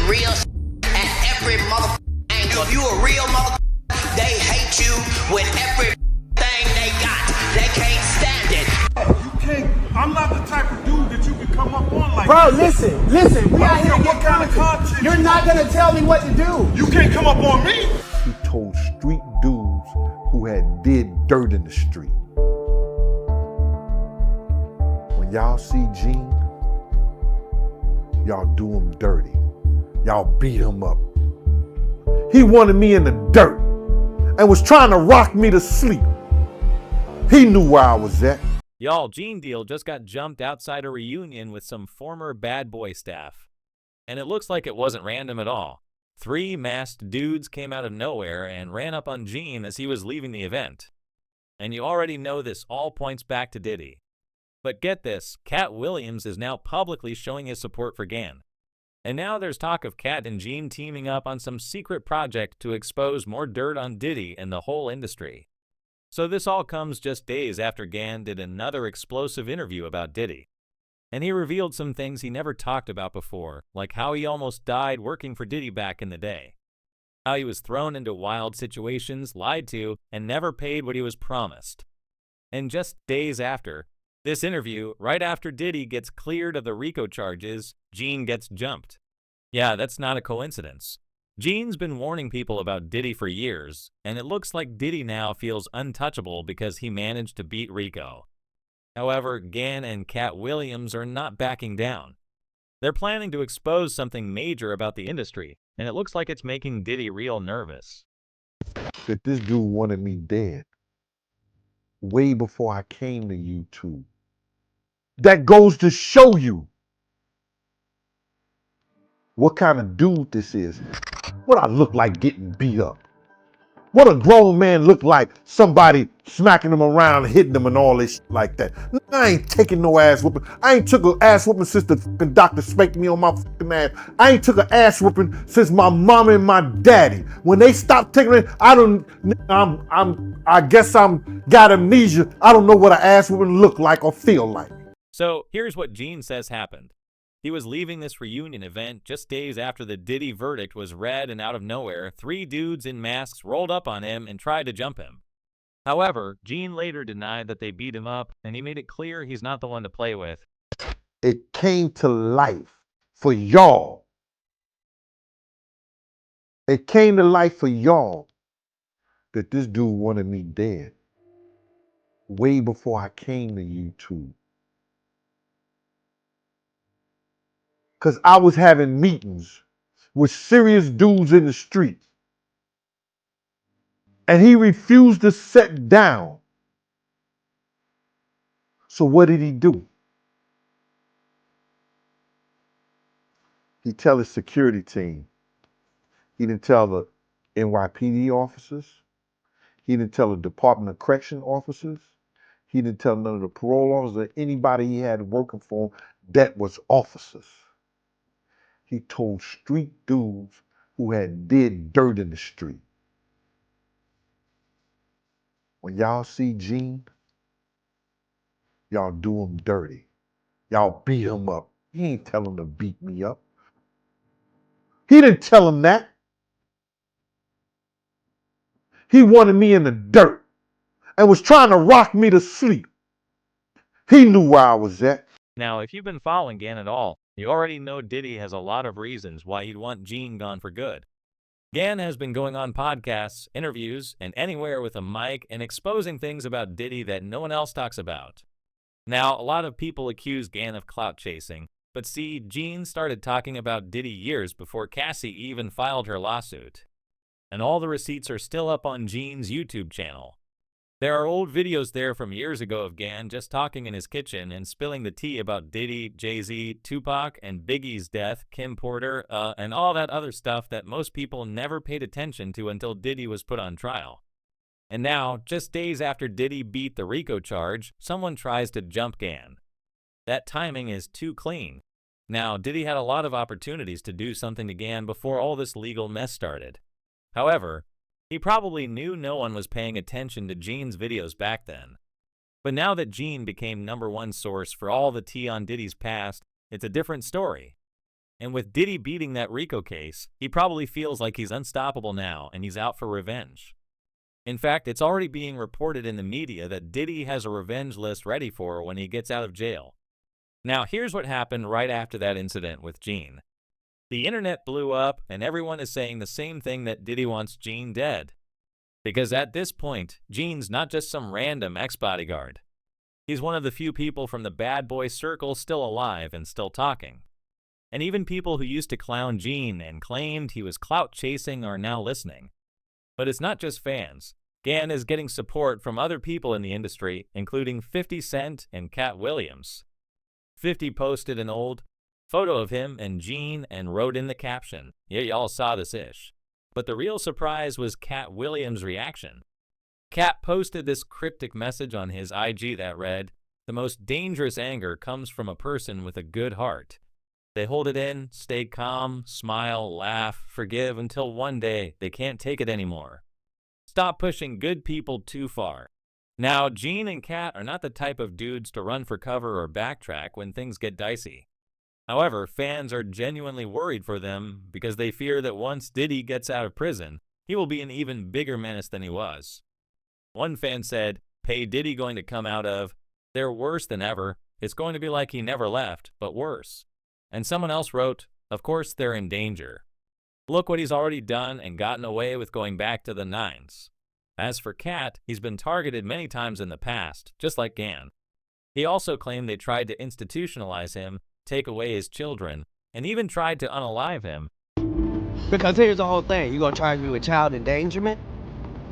real at every mother angle. If you a real mother, they hate you with everything they got. They can't stand it. You can't. I'm not the type of dude that you can come up on like Bro, this. listen. We out here to what get kind of content You're not gonna tell me what to do. You can't come up on me. He told street dudes who had did dirt in the street. When y'all see Gene, y'all do him dirty. Y'all beat him up. He wanted me in the dirt and was trying to rock me to sleep. He knew where I was at. Y'all, Gene Deal just got jumped outside a reunion with some former bad boy staff. And it looks like it wasn't random at all. 3 masked dudes came out of nowhere and ran up on Gene as he was leaving the event. And you already know this all points back to Diddy. But get this, Katt Williams is now publicly showing his support for Gan. And now there's talk of Katt and Gene teaming up on some secret project to expose more dirt on Diddy and the whole industry. So this all comes just days after Gan did another explosive interview about Diddy. And he revealed some things he never talked about before, like how he almost died working for Diddy back in the day. How he was thrown into wild situations, lied to, and never paid what he was promised. And just days after this interview, right after Diddy gets cleared of the RICO charges, Gene gets jumped. Yeah, that's not a coincidence. Gene's been warning people about Diddy for years, and it looks like Diddy now feels untouchable because he managed to beat RICO. However, Gan and Katt Williams are not backing down. They're planning to expose something major about the industry, and it looks like it's making Diddy real nervous. That this dude wanted me dead way before I came to YouTube. That goes to show you what kind of dude this is. What I look like getting beat up. What a grown man look like, somebody smacking him around, hitting him and all this shit like that. I ain't taking no ass whooping. I ain't took an ass whooping since the fucking doctor spanked me on my fucking ass. I ain't took an ass whooping since my mama and my daddy. When they stopped taking it, I guess I'm got amnesia. I don't know what an ass whooping look like or feel like. So here's what Gene says happened. He was leaving this reunion event just days after the Diddy verdict was read, and out of nowhere, 3 dudes in masks rolled up on him and tried to jump him. However, Gene later denied that they beat him up, and he made it clear he's not the one to play with. It came to life for y'all. It came to life for y'all that this dude wanted me dead way before I came to YouTube. Because I was having meetings with serious dudes in the street. And he refused to sit down. So what did he do? He tell his security team. He didn't tell the NYPD officers. He didn't tell the Department of Correction officers. He didn't tell none of the parole officers or anybody he had working for him that was officers. He told street dudes who had did dirt in the street. When y'all see Gene, y'all do him dirty. Y'all beat him up. He ain't tell him to beat me up. He didn't tell him that. He wanted me in the dirt and was trying to rock me to sleep. He knew where I was at. Now, if you've been following Gan at all, you already know Diddy has a lot of reasons why he'd want Gene gone for good. Gan has been going on podcasts, interviews, and anywhere with a mic and exposing things about Diddy that no one else talks about. Now, a lot of people accuse Gan of clout chasing, but see, Gene started talking about Diddy years before Cassie even filed her lawsuit. And all the receipts are still up on Gene's YouTube channel. There are old videos there from years ago of Gan just talking in his kitchen and spilling the tea about Diddy, Jay-Z, Tupac, and Biggie's death, Kim Porter, and all that other stuff that most people never paid attention to until Diddy was put on trial. And now, just days after Diddy beat the RICO charge, someone tries to jump Gan. That timing is too clean. Now, Diddy had a lot of opportunities to do something to Gan before all this legal mess started. However, he probably knew no one was paying attention to Gene's videos back then. But now that Gene became #1 source for all the tea on Diddy's past, it's a different story. And with Diddy beating that RICO case, he probably feels like he's unstoppable now and he's out for revenge. In fact, it's already being reported in the media that Diddy has a revenge list ready for when he gets out of jail. Now, here's what happened right after that incident with Gene. The internet blew up and everyone is saying the same thing, that Diddy wants Gene dead. Because at this point, Gene's not just some random ex-bodyguard. He's one of the few people from the bad boy circle still alive and still talking. And even people who used to clown Gene and claimed he was clout chasing are now listening. But it's not just fans. Gan is getting support from other people in the industry, including 50 Cent and Katt Williams. 50 posted an old photo of him and Gene and wrote in the caption, "Yeah, y'all saw this ish." But the real surprise was Katt Williams' reaction. Katt posted this cryptic message on his IG that read, "The most dangerous anger comes from a person with a good heart. They hold it in, stay calm, smile, laugh, forgive until one day they can't take it anymore. Stop pushing good people too far." Now, Gene and Katt are not the type of dudes to run for cover or backtrack when things get dicey. However, fans are genuinely worried for them because they fear that once Diddy gets out of prison, he will be an even bigger menace than he was. One fan said, "Hey, Diddy going to come out of, they're worse than ever. It's going to be like he never left, but worse." And someone else wrote, "Of course they're in danger. Look what he's already done and gotten away with, going back to the nines." As for Katt, he's been targeted many times in the past, just like Gan. He also claimed they tried to institutionalize him, take away his children, and even tried to unalive him. Because here's the whole thing. You gonna charge me with child endangerment?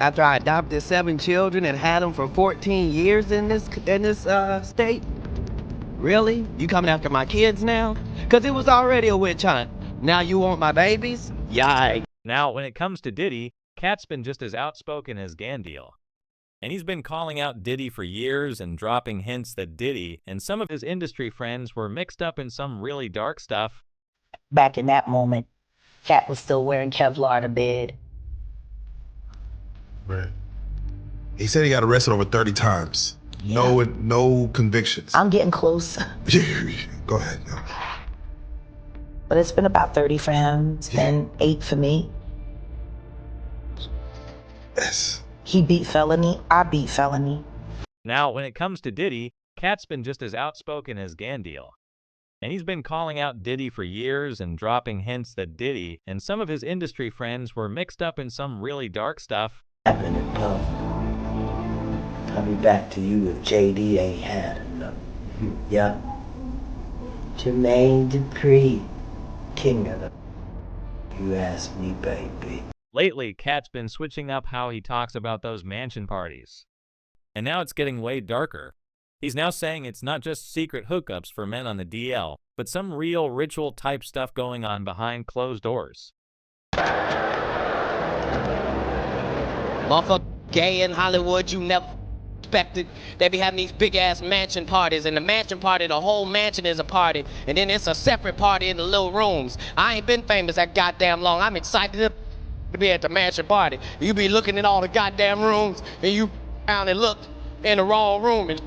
After I adopted 7 children and had them for 14 years in this state? Really? You coming after my kids now? Because it was already a witch hunt. Now you want my babies? Yikes. Now, when it comes to Diddy, Katt's been just as outspoken as Gandil. And he's been calling out Diddy for years and dropping hints that Diddy and some of his industry friends were mixed up in some really dark stuff. Back in that moment, Katt was still wearing Kevlar to bed. Right. He said he got arrested over 30 times. Yeah. No convictions. I'm getting close, Go ahead. No. but it's been about 30 for him. It's been 8 for me. Yes. He beat felony, I beat felony. Now, when it comes to Diddy, Katt's been just as outspoken as Gandil. And he's been calling out Diddy for years and dropping hints that Diddy and some of his industry friends were mixed up in some really dark stuff. Happened in Puff. Coming back to you if JD ain't had enough. Yep. Jermaine Dupri, king of the... You ask me, baby. Lately, Katt's been switching up how he talks about those mansion parties. And now it's getting way darker. He's now saying it's not just secret hookups for men on the DL, but some real ritual type stuff going on behind closed doors. Motherfucker gay in Hollywood, you never expected. They be having these big ass mansion parties, and the mansion party, the whole mansion is a party, and then it's a separate party in the little rooms. I ain't been famous that goddamn long. I'm excited to be at the mansion party. You be looking in all the goddamn rooms, and you down and look in the wrong room and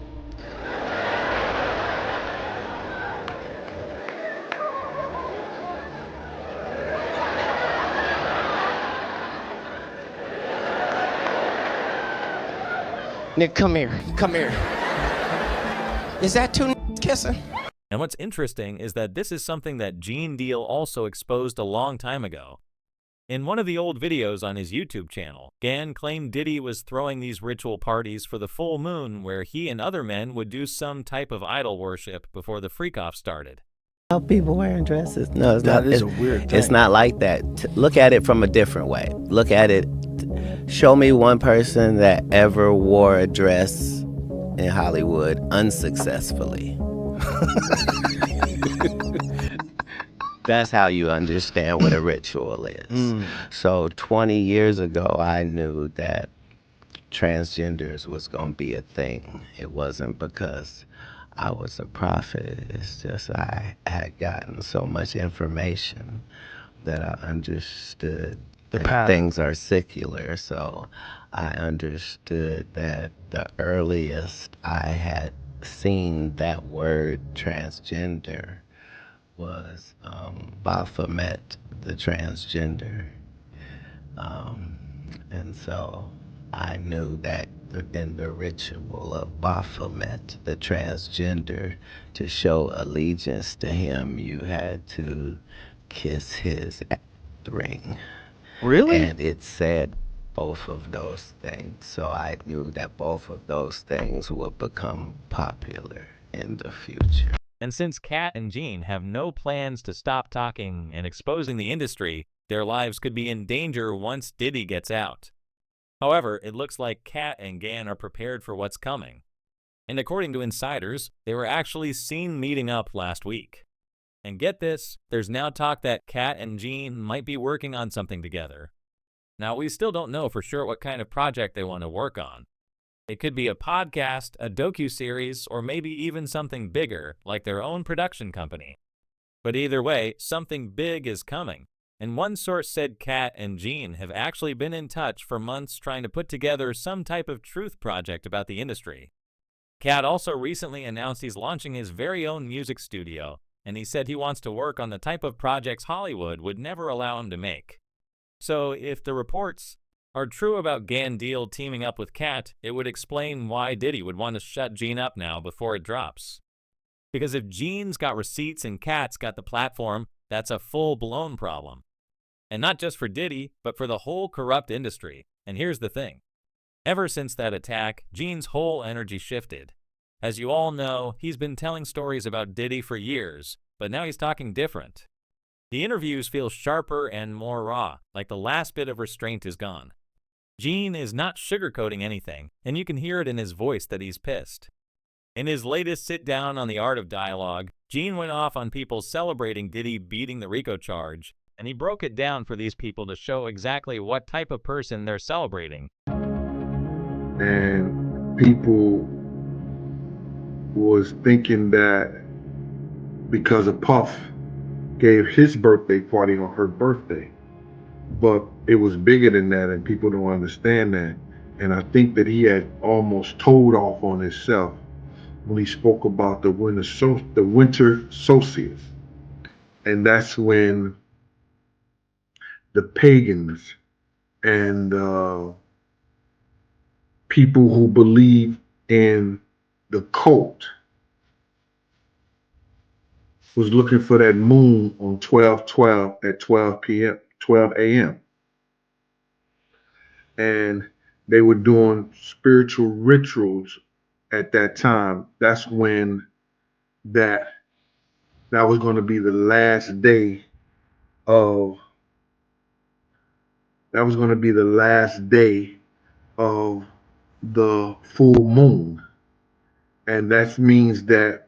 Nick, come here. Come here. Is that two kissing? And what's interesting is that this is something that Gene Deal also exposed a long time ago. In one of the old videos on his YouTube channel, Gan claimed Diddy was throwing these ritual parties for the full moon where he and other men would do some type of idol worship before the freak-off started. People wearing dresses. No, it's That not. is a weird thing. It's not like that. Look at it from a different way. Look at it. Show me one person that ever wore a dress in Hollywood unsuccessfully. That's how you understand what a ritual is. So 20 years ago, I knew that transgenders was going to be a thing. It wasn't because I was a prophet. It's just I had gotten so much information that I understood that things are secular. So I understood that the earliest I had seen that word transgender was Baphomet, the transgender. And so I knew that in the ritual of Baphomet, the transgender, to show allegiance to him, you had to kiss his ring. Really? And it said both of those things. So I knew that both of those things would become popular in the future. And since Katt and Gene have no plans to stop talking and exposing the industry, their lives could be in danger once Diddy gets out. However, it looks like Katt and Gan are prepared for what's coming. And according to insiders, they were actually seen meeting up last week. And get this, there's now talk that Katt and Gene might be working on something together. Now, we still don't know for sure what kind of project they want to work on. It could be a podcast, a docu-series, or maybe even something bigger, like their own production company. But either way, something big is coming. And one source said Katt and Gene have actually been in touch for months trying to put together some type of truth project about the industry. Katt also recently announced he's launching his very own music studio, and he said he wants to work on the type of projects Hollywood would never allow him to make. So if the reports are true about Gan Deal teaming up with Katt, it would explain why Diddy would want to shut Gene up now before it drops. Because if Gene's got receipts and Katt's got the platform, that's a full-blown problem. And not just for Diddy, but for the whole corrupt industry. And here's the thing. Ever since that attack, Gene's whole energy shifted. As you all know, he's been telling stories about Diddy for years, but now he's talking different. The interviews feel sharper and more raw, like the last bit of restraint is gone. Gene is not sugarcoating anything, and you can hear it in his voice that he's pissed. In his latest sit-down on the art of dialogue, Gene went off on people celebrating Diddy beating the RICO charge, and he broke it down for these people to show exactly what type of person they're celebrating. And people was thinking that because a Puff gave his birthday party on her birthday, but it was bigger than that, and people don't understand that. And I think that he had almost told off on himself when he spoke about the winter solstice. And that's when the pagans and people who believe in the cult was looking for that moon on 12/12 at 12 p.m., 12 a.m. And they were doing spiritual rituals at that time. That's when that was going to be the last day of the full moon. And that means that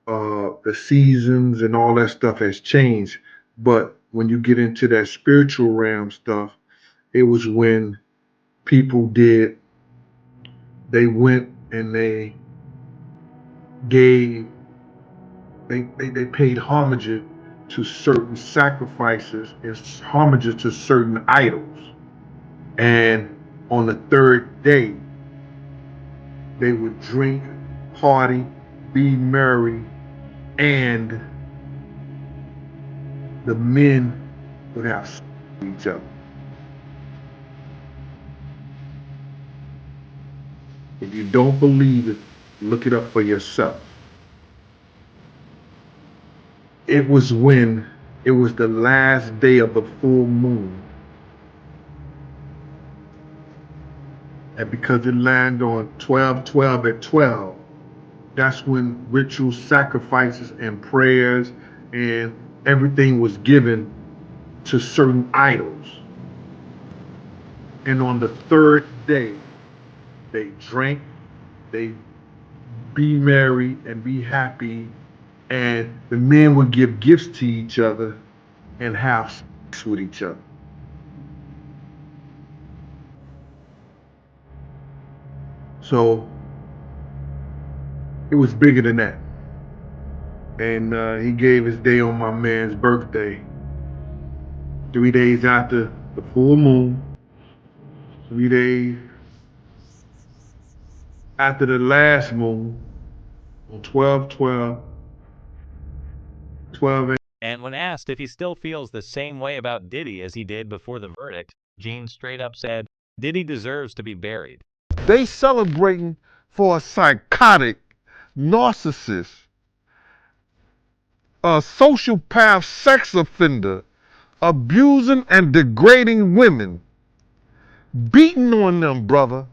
the seasons and all that stuff has changed. But when you get into that spiritual realm stuff, it was when people they went and they paid homage to certain sacrifices and homage to certain idols. And on the third day, they would drink, party, be merry, and the men would have sex with each other. If you don't believe it, look it up for yourself. It was the last day of the full moon. And because it landed on 12/12 at 12, that's when ritual sacrifices and prayers and everything was given to certain idols. And on the third day, they drank, they be merry and be happy, and the men would give gifts to each other and have sex with each other. So it was bigger than that. And he gave his day on my man's birthday, 3 days after the full moon, 3 days after the last moon, on 12/12, 12 a.m. And when asked if he still feels the same way about Diddy as he did before the verdict, Gene straight up said, Diddy deserves to be buried. They celebrating for a psychotic, narcissist, a sociopath sex offender, abusing and degrading women, beating on them, brother,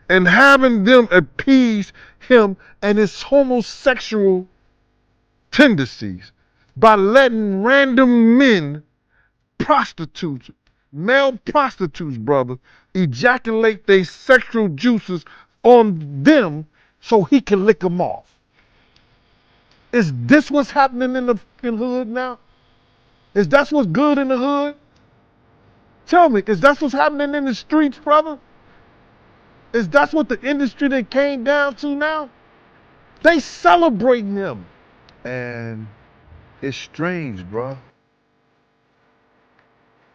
and having them appease him and his homosexual tendencies by letting random men, prostitutes, male prostitutes, brother, ejaculate their sexual juices on them so he can lick them off. Is this what's happening in the fucking hood now? Is that what's good in the hood? Tell me, is that what's happening in the streets, brother? Is that what the industry that came down to now? They celebrating him. And it's strange, bro.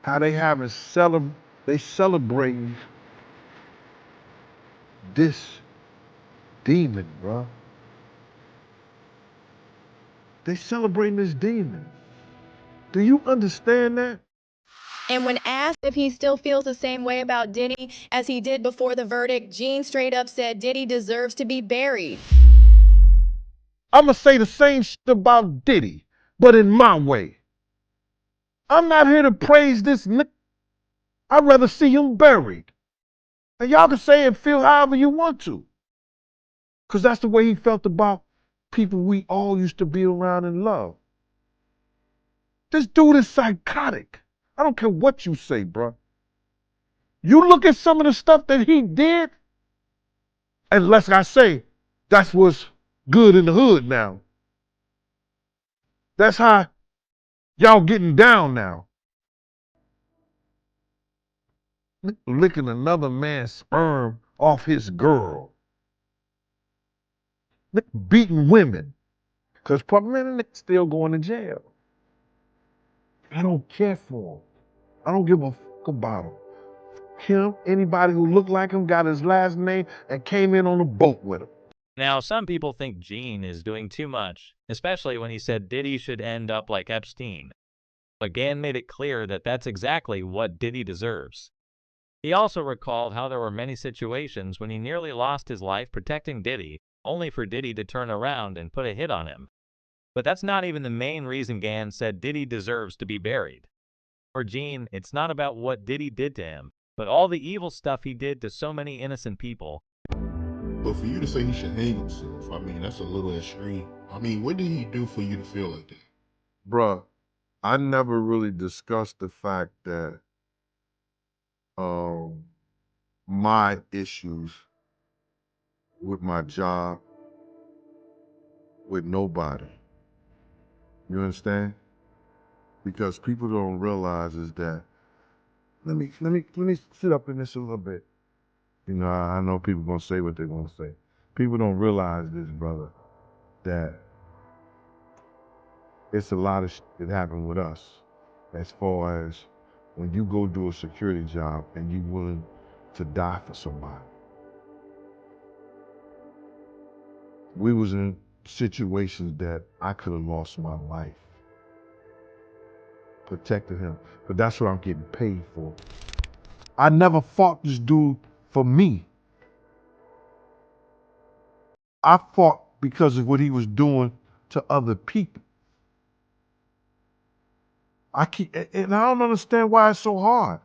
How they they celebrating this demon, bro. They celebrating this demon. Do you understand that? And when asked if he still feels the same way about Diddy as he did before the verdict, Gene straight up said Diddy deserves to be buried. I'ma say the same shit about Diddy, but in my way. I'm not here to praise this nigga. I'd rather see him buried. And y'all can say and feel however you want to. Because that's the way he felt about people we all used to be around and love. This dude is psychotic. I don't care what you say, bro. You look at some of the stuff that he did, and like I say, that's what's good in the hood now. That's how y'all getting down now. Licking another man's sperm off his girl. Beating women. Because man, niggas still going to jail. I don't care for him. I don't give a fuck about him. Him, anybody who looked like him, got his last name, and came in on a boat with him. Now, some people think Gene is doing too much, especially when he said Diddy should end up like Epstein. Again made it clear that that's exactly what Diddy deserves. He also recalled how there were many situations when he nearly lost his life protecting Diddy, only for Diddy to turn around and put a hit on him. But that's not even the main reason Gann said Diddy deserves to be buried. For Gene, it's not about what Diddy did to him, but all the evil stuff he did to so many innocent people. But for you to say he should hang himself, I mean, that's a little extreme. I mean, what did he do for you to feel like that? Bruh, I never really discussed the fact that my issues with my job with nobody. You understand? Because people don't realize is that let me sit up in this a little bit. You know, I know people gonna say what they're gonna say. People don't realize this, brother, that it's a lot of shit that happened with us as far as when you go do a security job and you willing to die for somebody. We was in situations that I could have lost my life. Protected him. But that's what I'm getting paid for. I never fought this dude for me. I fought because of what he was doing to other people. And I don't understand why it's so hard.